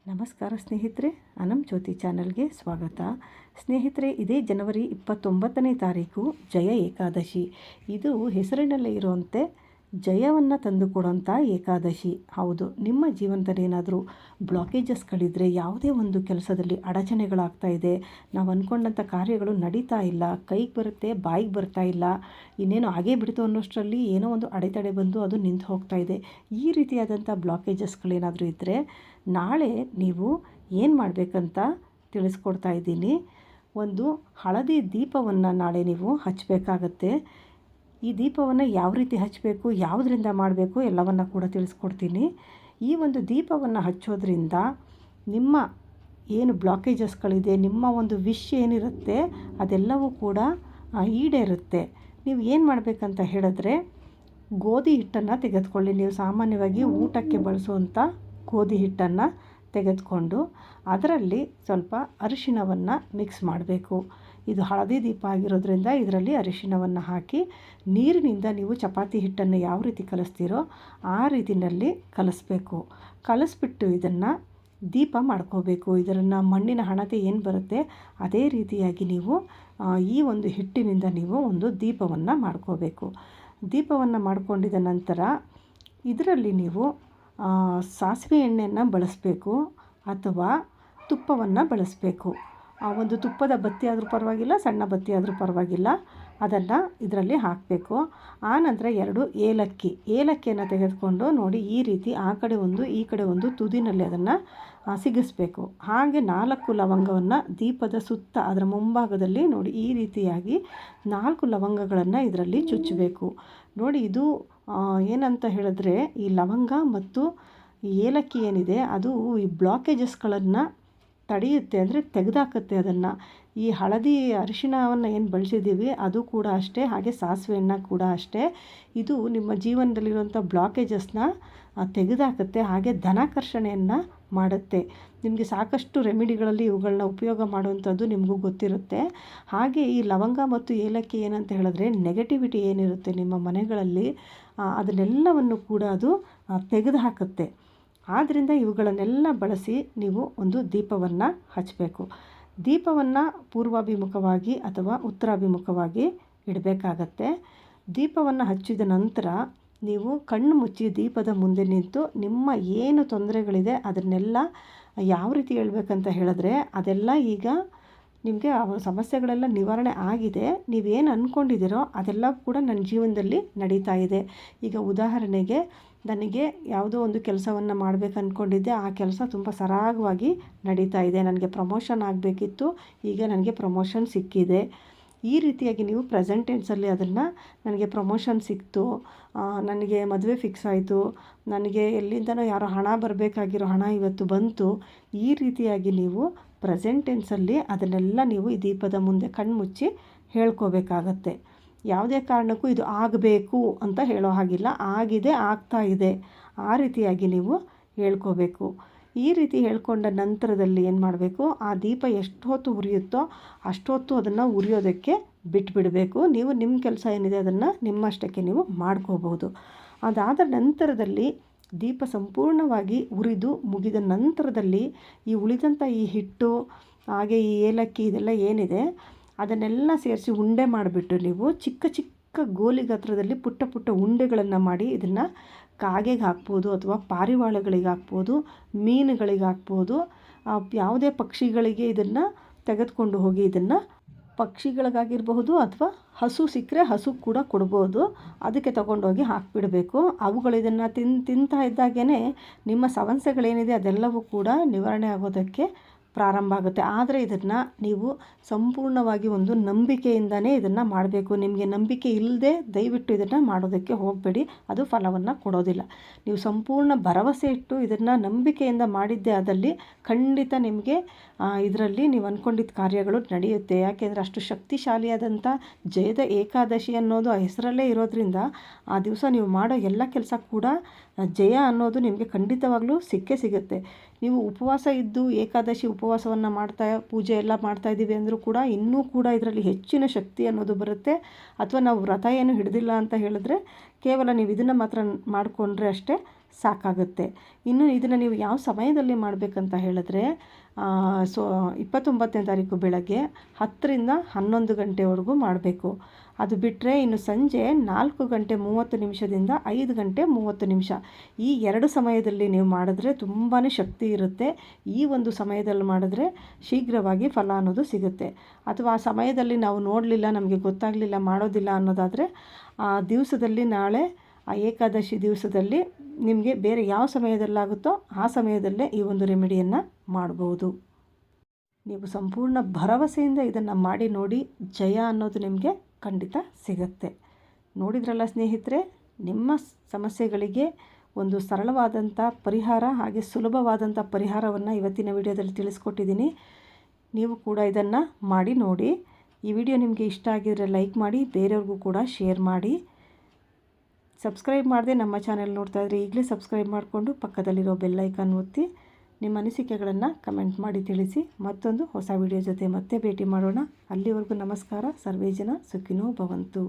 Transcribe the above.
ನಮಸ್ಕಾರ ಸ್ನೇಹಿತರೆ, ಅನಮ್ ಜ್ಯೋತಿ ಚಾನಲ್ಗೆ ಸ್ವಾಗತ. ಸ್ನೇಹಿತರೆ, ಇದೇ ಜನವರಿ 29ನೇ ತಾರೀಕು ಜಯ ಏಕಾದಶಿ. ಇದು ಹೆಸರಿನಲ್ಲೇ ಇರುವಂತೆ ಜಯವನ್ನು ತಂದುಕೊಡುವಂಥ ಏಕಾದಶಿ. ಹೌದು, ನಿಮ್ಮ ಜೀವನದಲ್ಲಿ ಏನಾದರೂ ಬ್ಲಾಕೇಜಸ್ಗಳಿದ್ದರೆ, ಯಾವುದೇ ಒಂದು ಕೆಲಸದಲ್ಲಿ ಅಡಚಣೆಗಳಾಗ್ತಾ ಇದೆ, ನಾವು ಅಂದ್ಕೊಂಡಂಥ ಕಾರ್ಯಗಳು ನಡೀತಾ ಇಲ್ಲ, ಕೈಗೆ ಬರುತ್ತೆ ಬಾಯಿಗೆ ಬರ್ತಾ ಇಲ್ಲ, ಇನ್ನೇನು ಆಗೇ ಬಿಡ್ತು ಅನ್ನೋಷ್ಟರಲ್ಲಿ ಏನೋ ಒಂದು ಅಡೆತಡೆ ಬಂದು ಅದು ನಿಂತು ಹೋಗ್ತಾ ಇದೆ. ಈ ರೀತಿಯಾದಂಥ ಬ್ಲಾಕೇಜಸ್ಗಳೇನಾದರೂ ಇದ್ದರೆ ನಾಳೆ ನೀವು ಏನು ಮಾಡಬೇಕಂತ ತಿಳಿಸ್ಕೊಡ್ತಾ ಇದ್ದೀನಿ. ಒಂದು ಹಳದಿ ದೀಪವನ್ನು ನಾಳೆ ನೀವು ಹಚ್ಚಬೇಕಾಗತ್ತೆ. ಈ ದೀಪವನ್ನು ಯಾವ ರೀತಿ ಹಚ್ಚಬೇಕು, ಯಾವುದರಿಂದ ಮಾಡಬೇಕು ಎಲ್ಲವನ್ನು ಕೂಡ ತಿಳಿಸ್ಕೊಡ್ತೀನಿ. ಈ ಒಂದು ದೀಪವನ್ನು ಹಚ್ಚೋದ್ರಿಂದ ನಿಮ್ಮ ಏನು ಬ್ಲಾಕೇಜಸ್ಗಳಿದೆ, ನಿಮ್ಮ ಒಂದು ವಿಶ್ ಏನಿರುತ್ತೆ ಅದೆಲ್ಲವೂ ಕೂಡ ಈಡೇರುತ್ತೆ. ನೀವು ಏನು ಮಾಡಬೇಕಂತ ಹೇಳಿದ್ರೆ, ಗೋಧಿ ಹಿಟ್ಟನ್ನು ತೆಗೆದುಕೊಳ್ಳಿ. ನೀವು ಸಾಮಾನ್ಯವಾಗಿ ಊಟಕ್ಕೆ ಬಳಸುವಂಥ ಗೋಧಿ ಹಿಟ್ಟನ್ನು ತೆಗೆದುಕೊಂಡು ಅದರಲ್ಲಿ ಸ್ವಲ್ಪ ಅರಿಶಿಣವನ್ನು ಮಿಕ್ಸ್ ಮಾಡಬೇಕು. ಇದು ಹಳದಿ ದೀಪ ಆಗಿರೋದ್ರಿಂದ ಇದರಲ್ಲಿ ಅರಿಶಿಣವನ್ನು ಹಾಕಿ ನೀರಿನಿಂದ ನೀವು ಚಪಾತಿ ಹಿಟ್ಟನ್ನು ಯಾವ ರೀತಿ ಕಲಿಸ್ತೀರೋ ಆ ರೀತಿಯಲ್ಲಿ ಕಲಿಸ್ಬೇಕು. ಕಲಿಸ್ಬಿಟ್ಟು ಇದನ್ನು ದೀಪ ಮಾಡ್ಕೋಬೇಕು. ಇದನ್ನು ಮಣ್ಣಿನ ಹಣತೆ ಏನು ಬರುತ್ತೆ ಅದೇ ರೀತಿಯಾಗಿ ನೀವು ಈ ಒಂದು ಹಿಟ್ಟಿನಿಂದ ನೀವು ಒಂದು ದೀಪವನ್ನು ಮಾಡ್ಕೋಬೇಕು. ದೀಪವನ್ನು ಮಾಡ್ಕೊಂಡಿದ ನಂತರ ಇದರಲ್ಲಿ ನೀವು ಸಾಸಿವೆ ಎಣ್ಣೆಯನ್ನು ಬಳಸಬೇಕು ಅಥವಾ ತುಪ್ಪವನ್ನು ಬಳಸಬೇಕು. ಆ ಒಂದು ತುಪ್ಪದ ಬತ್ತಿ ಆದರೂ ಪರವಾಗಿಲ್ಲ, ಸಣ್ಣ ಬತ್ತಿ ಆದರೂ ಪರವಾಗಿಲ್ಲ, ಅದನ್ನು ಇದರಲ್ಲಿ ಹಾಕಬೇಕು. ಆನಂತರ 2 ಏಲಕ್ಕಿಯನ್ನು ತೆಗೆದುಕೊಂಡು ನೋಡಿ, ಈ ರೀತಿ ಆ ಕಡೆ ಒಂದು ಈ ಕಡೆ ಒಂದು ತುದಿನಲ್ಲಿ ಅದನ್ನು ಸಿಗಿಸ್ಬೇಕು. ಹಾಗೆ 4 ಲವಂಗವನ್ನು ದೀಪದ ಸುತ್ತ ಅದರ ಮುಂಭಾಗದಲ್ಲಿ ನೋಡಿ ಈ ರೀತಿಯಾಗಿ 4 ಲವಂಗಗಳನ್ನು ಇದರಲ್ಲಿ ಚುಚ್ಚಬೇಕು. ನೋಡಿ, ಇದು ಏನಂತ ಹೇಳಿದ್ರೆ ಈ ಲವಂಗ ಮತ್ತು ಈ ಏಲಕ್ಕಿ ಏನಿದೆ ಅದು ಈ ಬ್ಲಾಕೇಜಸ್ಗಳನ್ನು ತಡೆಯುತ್ತೆ, ಅಂದರೆ ತೆಗೆದಾಕತ್ತೆ ಅದನ್ನು. ಈ ಹಳದಿ ಅರಿಶಿಣವನ್ನು ಏನು ಬಳಸಿದ್ದೀವಿ ಅದು ಕೂಡ ಅಷ್ಟೇ, ಹಾಗೆ ಸಾಸಿವೆಯನ್ನು ಕೂಡ ಅಷ್ಟೇ. ಇದು ನಿಮ್ಮ ಜೀವನದಲ್ಲಿರುವಂಥ ಬ್ಲಾಕೇಜಸ್ನ ತೆಗೆದಾಕತ್ತೆ, ಹಾಗೆ ಧನಾಕರ್ಷಣೆಯನ್ನು ಮಾಡುತ್ತೆ. ನಿಮಗೆ ಸಾಕಷ್ಟು ರೆಮಿಡಿಗಳಲ್ಲಿ ಇವುಗಳನ್ನ ಉಪಯೋಗ ಮಾಡುವಂಥದ್ದು ನಿಮಗೂ ಗೊತ್ತಿರುತ್ತೆ. ಹಾಗೆ ಈ ಲವಂಗ ಮತ್ತು ಏಲಕ್ಕಿ ಏನಂತ ಹೇಳಿದ್ರೆ, ನೆಗೆಟಿವಿಟಿ ಏನಿರುತ್ತೆ ನಿಮ್ಮ ಮನೆಗಳಲ್ಲಿ ಅದನ್ನೆಲ್ಲವನ್ನು ಕೂಡ ಅದು ತೆಗೆದು ಹಾಕುತ್ತೆ. ಆದ್ದರಿಂದ ಇವುಗಳನ್ನೆಲ್ಲ ಬಳಸಿ ನೀವು ಒಂದು ದೀಪವನ್ನು ಹಚ್ಚಬೇಕು. ದೀಪವನ್ನು ಪೂರ್ವಾಭಿಮುಖವಾಗಿ ಅಥವಾ ಉತ್ತರಾಭಿಮುಖವಾಗಿ ಇಡಬೇಕಾಗತ್ತೆ. ದೀಪವನ್ನು ಹಚ್ಚಿದ ನಂತರ ನೀವು ಕಣ್ಣು ಮುಚ್ಚಿ ದೀಪದ ಮುಂದೆ ನಿಂತು ನಿಮ್ಮ ಏನು ತೊಂದರೆಗಳಿದೆ ಅದನ್ನೆಲ್ಲ ಯಾವ ರೀತಿ ಹೇಳ್ಬೇಕಂತ ಹೇಳಿದ್ರೆ, ಅದೆಲ್ಲ ಈಗ ನಿಮಗೆ ಆ ಸಮಸ್ಯೆಗಳೆಲ್ಲ ನಿವಾರಣೆ ಆಗಿದೆ, ನೀವೇನು ಅಂದ್ಕೊಂಡಿದ್ದೀರೋ ಅದೆಲ್ಲ ಕೂಡ ನನ್ನ ಜೀವನದಲ್ಲಿ ನಡೀತಾ ಇದೆ. ಈಗ ಉದಾಹರಣೆಗೆ, ನನಗೆ ಯಾವುದೋ ಒಂದು ಕೆಲಸವನ್ನು ಮಾಡಬೇಕು ಅಂದ್ಕೊಂಡಿದ್ದೆ, ಆ ಕೆಲಸ ತುಂಬ ಸರಾಗವಾಗಿ ನಡೀತಾ ಇದೆ. ನನಗೆ ಪ್ರಮೋಷನ್ ಆಗಬೇಕಿತ್ತು, ಈಗ ನನಗೆ ಪ್ರಮೋಷನ್ ಸಿಕ್ಕಿದೆ. ಈ ರೀತಿಯಾಗಿ ನೀವು ಪ್ರೆಸೆಂಟ್ ಟೆನ್ಸಲ್ಲಿ ಅದನ್ನು ನನಗೆ ಪ್ರಮೋಷನ್ ಸಿಕ್ತು, ನನಗೆ ಮದುವೆ ಫಿಕ್ಸ್ ಆಯಿತು, ನನಗೆ ಎಲ್ಲಿಂದನೋ ಯಾರೋ ಹಣ ಬರಬೇಕಾಗಿರೋ ಹಣ ಇವತ್ತು ಬಂತು, ಈ ರೀತಿಯಾಗಿ ನೀವು ಪ್ರೆಸೆಂಟ್ ಟೆನ್ಸಲ್ಲಿ ಅದನ್ನೆಲ್ಲ ನೀವು ಈ ದೀಪದ ಮುಂದೆ ಕಣ್ಮುಚ್ಚಿ ಹೇಳ್ಕೋಬೇಕಾಗತ್ತೆ. ಯಾವುದೇ ಕಾರಣಕ್ಕೂ ಇದು ಆಗಬೇಕು ಅಂತ ಹೇಳೋ ಹಾಗಿಲ್ಲ, ಆಗಿದೆ, ಆಗ್ತಾ ಇದೆ, ಆ ರೀತಿಯಾಗಿ ನೀವು ಹೇಳ್ಕೋಬೇಕು. ಈ ರೀತಿ ಹೇಳ್ಕೊಂಡ ನಂತರದಲ್ಲಿ ಏನು ಮಾಡಬೇಕು, ಆ ದೀಪ ಎಷ್ಟು ಹೊತ್ತು ಉರಿಯುತ್ತೋ ಅಷ್ಟೊತ್ತು ಅದನ್ನು ಉರಿಯೋದಕ್ಕೆ ಬಿಟ್ಬಿಡಬೇಕು. ನೀವು ನಿಮ್ಮ ಕೆಲಸ ಏನಿದೆ ಅದನ್ನು ನಿಮ್ಮಷ್ಟಕ್ಕೆ ನೀವು ಮಾಡ್ಕೋಬೋದು. ಅದಾದ ನಂತರದಲ್ಲಿ ದೀಪ ಸಂಪೂರ್ಣವಾಗಿ ಉರಿದು ಮುಗಿದ ನಂತರದಲ್ಲಿ ಈ ಉಳಿದಂಥ ಈ ಹಿಟ್ಟು ಹಾಗೆ ಈ ಏಲಕ್ಕಿ ಇದೆಲ್ಲ ಏನಿದೆ ಅದನ್ನೆಲ್ಲ ಸೇರಿಸಿ ಉಂಡೆ ಮಾಡಿಬಿಟ್ಟು ನೀವು ಚಿಕ್ಕ ಚಿಕ್ಕ ಗೋಲಿ ಗಾತ್ರದಲ್ಲಿ ಪುಟ್ಟ ಪುಟ್ಟ ಉಂಡೆಗಳನ್ನು ಮಾಡಿ ಇದನ್ನು ಕಾಗೆಗೆ ಹಾಕ್ಬೋದು ಅಥವಾ ಪಾರಿವಾಳಗಳಿಗೆ ಹಾಕ್ಬೋದು, ಮೀನುಗಳಿಗೆ ಹಾಕ್ಬೋದು, ಯಾವುದೇ ಪಕ್ಷಿಗಳಿಗೆ ಇದನ್ನು ತೆಗೆದುಕೊಂಡು ಹೋಗಿ ಇದನ್ನು ಪಕ್ಷಿಗಳಿಗಾಗಿರಬಹುದು ಅಥವಾ ಹಸು ಸಿಕ್ಕರೆ ಹಸು ಕೂಡ ಕೊಡ್ಬೋದು, ಅದಕ್ಕೆ ತಗೊಂಡೋಗಿ ಹಾಕಿಬಿಡಬೇಕು. ಅವುಗಳು ಇದನ್ನು ತಿಂತಾ ಇದ್ದಾಗೇ ನಿಮ್ಮ ಸಮಸ್ಯೆಗಳೇನಿದೆ ಅದೆಲ್ಲವೂ ಕೂಡ ನಿವಾರಣೆ ಆಗೋದಕ್ಕೆ ಪ್ರಾರಂಭ ಆಗುತ್ತೆ. ಆದರೆ ಇದನ್ನು ನೀವು ಸಂಪೂರ್ಣವಾಗಿ ಒಂದು ನಂಬಿಕೆಯಿಂದನೇ ಇದನ್ನು ಮಾಡಬೇಕು. ನಿಮಗೆ ನಂಬಿಕೆ ಇಲ್ಲದೆ ದಯವಿಟ್ಟು ಇದನ್ನು ಮಾಡೋದಕ್ಕೆ ಹೋಗಬೇಡಿ, ಅದು ಫಲವನ್ನು ಕೊಡೋದಿಲ್ಲ. ನೀವು ಸಂಪೂರ್ಣ ಭರವಸೆ ಇಟ್ಟು ಇದನ್ನು ನಂಬಿಕೆಯಿಂದ ಮಾಡಿದ್ದೇ ಆದಲ್ಲಿ ಖಂಡಿತ ನಿಮಗೆ ಇದರಲ್ಲಿ ನೀವು ಅಂದ್ಕೊಂಡಿದ್ದ ಕಾರ್ಯಗಳು ನಡೆಯುತ್ತೆ. ಯಾಕೆಂದರೆ ಅಷ್ಟು ಶಕ್ತಿಶಾಲಿಯಾದಂಥ ಜಯದ ಏಕಾದಶಿ ಅನ್ನೋದು ಆ ಹೆಸರಲ್ಲೇ ಇರೋದ್ರಿಂದ ಆ ದಿವಸ ನೀವು ಮಾಡೋ ಎಲ್ಲ ಕೆಲಸ ಕೂಡ ಜಯ ಅನ್ನೋದು ನಿಮಗೆ ಖಂಡಿತವಾಗ್ಲೂ ಸಿಕ್ಕೇ ಸಿಗುತ್ತೆ. ನೀವು ಉಪವಾಸ ಇದ್ದು ಏಕಾದಶಿ ಉಪವಾಸವನ್ನು ಮಾಡ್ತಾ ಪೂಜೆ ಎಲ್ಲ ಮಾಡ್ತಾಯಿದ್ದೀವಿ ಅಂದರೂ ಕೂಡ ಇನ್ನೂ ಕೂಡ ಇದರಲ್ಲಿ ಹೆಚ್ಚಿನ ಶಕ್ತಿ ಅನ್ನೋದು ಬರುತ್ತೆ. ಅಥವಾ ನಾವು ವ್ರತ ಏನು ಹಿಡಿದಿಲ್ಲ ಅಂತ ಹೇಳಿದ್ರೆ ಕೇವಲ ನೀವು ಇದನ್ನು ಮಾತ್ರ ಮಾಡಿಕೊಂಡ್ರೆ ಅಷ್ಟೇ ಸಾಕಾಗುತ್ತೆ. ಇನ್ನು ಇದನ್ನು ನೀವು ಯಾವ ಸಮಯದಲ್ಲಿ ಮಾಡಬೇಕಂತ ಹೇಳಿದ್ರೆ 29ನೇ ತಾರೀಕು ಬೆಳಗ್ಗೆ 10ರಿಂದ 11 ಗಂಟೆವರೆಗೂ ಮಾಡಬೇಕು. ಅದು ಬಿಟ್ಟರೆ ಇನ್ನು ಸಂಜೆ 4 ಗಂಟೆ 30 ನಿಮಿಷದಿಂದ 5 ಗಂಟೆ 30 ನಿಮಿಷ ಈ 2 ಸಮಯದಲ್ಲಿ ನೀವು ಮಾಡಿದ್ರೆ ತುಂಬಾ ಶಕ್ತಿ ಇರುತ್ತೆ. ಈ ಒಂದು ಸಮಯದಲ್ಲಿ ಮಾಡಿದ್ರೆ ಶೀಘ್ರವಾಗಿ ಫಲ ಅನ್ನೋದು ಸಿಗುತ್ತೆ. ಅಥವಾ ಆ ಸಮಯದಲ್ಲಿ ನಾವು ನೋಡಲಿಲ್ಲ, ನಮಗೆ ಗೊತ್ತಾಗಲಿಲ್ಲ, ಮಾಡೋದಿಲ್ಲ ಅನ್ನೋದಾದರೆ ಆ ದಿವಸದಲ್ಲಿ ನಾಳೆ ಆ ಏಕಾದಶಿ ದಿವಸದಲ್ಲಿ ನಿಮಗೆ ಬೇರೆ ಯಾವ ಸಮಯದಲ್ಲಾಗುತ್ತೋ ಆ ಸಮಯದಲ್ಲೇ ಈ ಒಂದು ರೆಮಿಡಿಯನ್ನು ಮಾಡ್ಬೋದು. ನೀವು ಸಂಪೂರ್ಣ ಭರವಸೆಯಿಂದ ಇದನ್ನು ಮಾಡಿ ನೋಡಿ, ಜಯ ಅನ್ನೋದು ನಿಮಗೆ ಖಂಡಿತ ಸಿಗತ್ತೆ. ನೋಡಿದ್ರಲ್ಲ ಸ್ನೇಹಿತರೆ, ನಿಮ್ಮ ಸಮಸ್ಯೆಗಳಿಗೆ ಒಂದು ಸರಳವಾದಂಥ ಪರಿಹಾರ ಹಾಗೆ ಸುಲಭವಾದಂಥ ಪರಿಹಾರವನ್ನು ಇವತ್ತಿನ ವಿಡಿಯೋದಲ್ಲಿ ತಿಳಿಸ್ಕೊಟ್ಟಿದ್ದೀನಿ. ನೀವು ಕೂಡ ಇದನ್ನು ಮಾಡಿ ನೋಡಿ. ಈ ವಿಡಿಯೋ ನಿಮಗೆ ಇಷ್ಟ ಆಗಿದರೆ ಲೈಕ್ ಮಾಡಿ, ಬೇರೆಯವ್ರಿಗೂ ಕೂಡ ಶೇರ್ ಮಾಡಿ. ಸಬ್ಸ್ಕ್ರೈಬ್ ಮಾಡದೆ ನಮ್ಮ ಚಾನೆಲ್ ನೋಡ್ತಾ ಇದ್ದರೆ ಈಗಲೇ ಸಬ್ಸ್ಕ್ರೈಬ್ ಮಾಡಿಕೊಂಡು ಪಕ್ಕದಲ್ಲಿರೋ ಬೆಲ್ ಐಕಾನ್ ಒತ್ತಿ ನಿಮ್ಮ ಅನಿಸಿಕೆಗಳನ್ನು ಕಮೆಂಟ್ ಮಾಡಿ ತಿಳಿಸಿ. ಮತ್ತೊಂದು ಹೊಸ ವಿಡಿಯೋ ಜೊತೆ ಮತ್ತೆ ಭೇಟಿ ಮಾಡೋಣ. ಅಲ್ಲಿವರೆಗೂ ನಮಸ್ಕಾರ. ಸರ್ವೇ ಜನ ಸುಖಿನೋ ಭವಂತು.